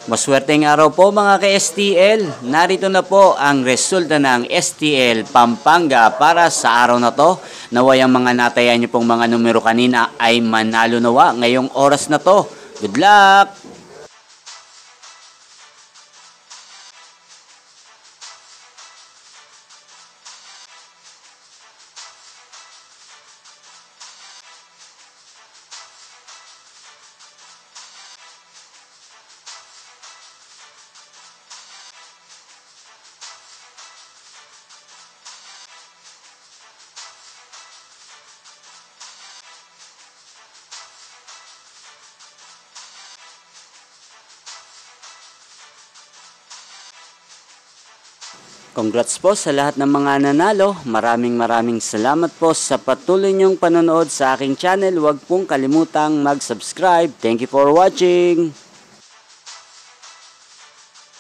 Maswerteng araw po mga ka-STL. Narito na po ang resulta ng STL Pampanga para sa araw na to. Naway ang mga natayan niyo pong mga numero kanina ay manalo nawa ngayong oras na to. Good luck! Congrats po sa lahat ng mga nanalo. Maraming salamat po sa patuloy niyong panonood sa aking channel. Huwag pong kalimutang mag-subscribe. Thank you for watching.